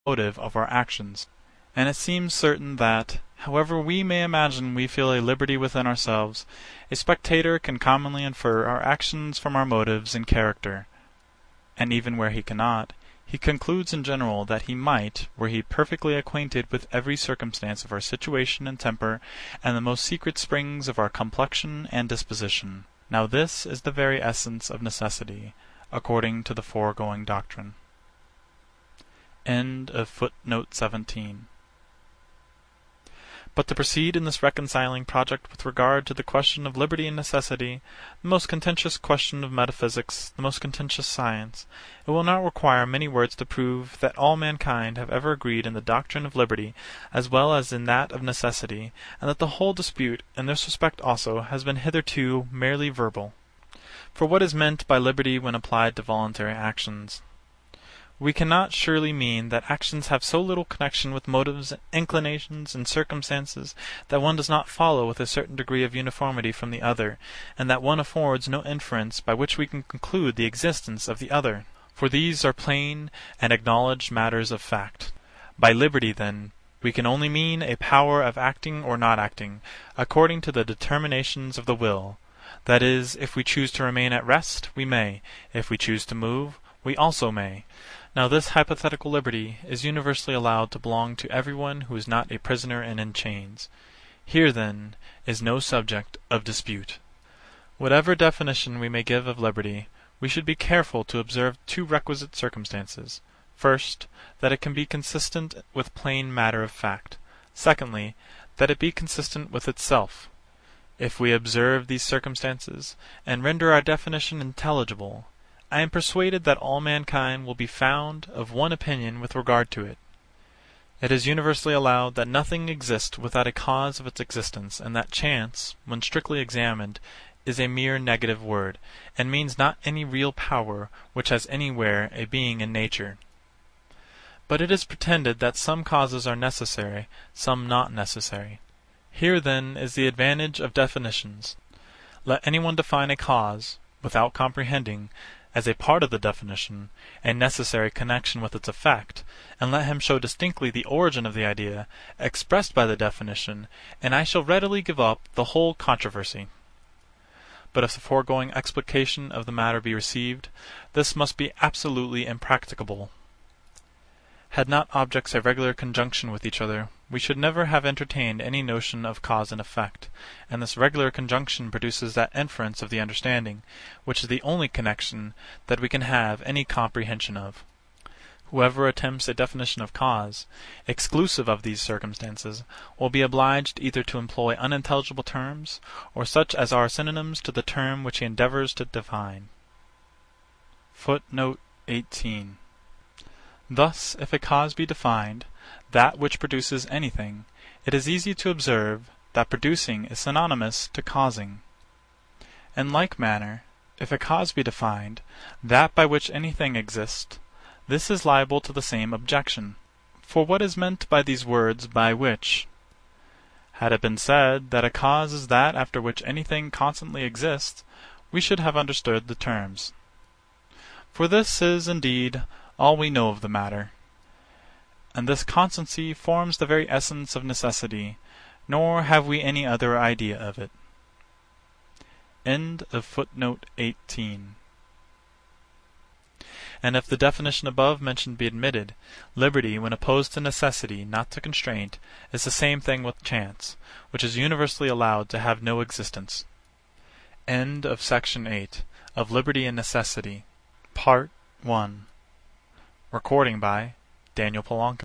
motive of our actions. And it seems certain that, however we may imagine we feel a liberty within ourselves, a spectator can commonly infer our actions from our motives and character. And even where he cannot, he concludes in general that he might, were he perfectly acquainted with every circumstance of our situation and temper, and the most secret springs of our complexion and disposition. Now this is the very essence of necessity, according to the foregoing doctrine. End of footnote 17. But to proceed in this reconciling project with regard to the question of liberty and necessity, the most contentious question of metaphysics, the most contentious science, it will not require many words to prove that all mankind have ever agreed in the doctrine of liberty as well as in that of necessity, and that the whole dispute, in this respect also, has been hitherto merely verbal. For what is meant by liberty when applied to voluntary actions? We cannot surely mean that actions have so little connection with motives, inclinations, and circumstances that one does not follow with a certain degree of uniformity from the other, and that one affords no inference by which we can conclude the existence of the other. For these are plain and acknowledged matters of fact. By liberty, then, we can only mean a power of acting or not acting, according to the determinations of the will. That is, if we choose to remain at rest, we may; if we choose to move, we also may. Now this hypothetical liberty is universally allowed to belong to everyone who is not a prisoner and in chains. Here, then, is no subject of dispute. Whatever definition we may give of liberty, we should be careful to observe two requisite circumstances. First, that it can be consistent with plain matter of fact. Secondly, that it be consistent with itself. If we observe these circumstances, and render our definition intelligible, I am persuaded that all mankind will be found of one opinion with regard to it. It is universally allowed that nothing exists without a cause of its existence, and that chance, when strictly examined, is a mere negative word, and means not any real power which has anywhere a being in nature. But it is pretended that some causes are necessary, some not necessary. Here, then, is the advantage of definitions. Let anyone define a cause, without comprehending, as a part of the definition, a necessary connection with its effect, and let him show distinctly the origin of the idea, expressed by the definition, and I shall readily give up the whole controversy. But if the foregoing explication of the matter be received, this must be absolutely impracticable. Had not objects a regular conjunction with each other, we should never have entertained any notion of cause and effect, and this regular conjunction produces that inference of the understanding, which is the only connection that we can have any comprehension of. Whoever attempts a definition of cause, exclusive of these circumstances, will be obliged either to employ unintelligible terms, or such as are synonyms to the term which he endeavors to define. Footnote 18. Thus, if a cause be defined, that which produces anything, it is easy to observe that producing is synonymous to causing. In like manner, if a cause be defined, that by which anything exists, this is liable to the same objection. For what is meant by these words "by which"? Had it been said that a cause is that after which anything constantly exists, we should have understood the terms. For this is, indeed, all we know of the matter. And this constancy forms the very essence of necessity, nor have we any other idea of it. End of footnote 18. And if the definition above mentioned be admitted, liberty, when opposed to necessity, not to constraint, is the same thing with chance, which is universally allowed to have no existence. End of section 8 of Liberty and Necessity, Part 1. Recording by Daniel Polanco.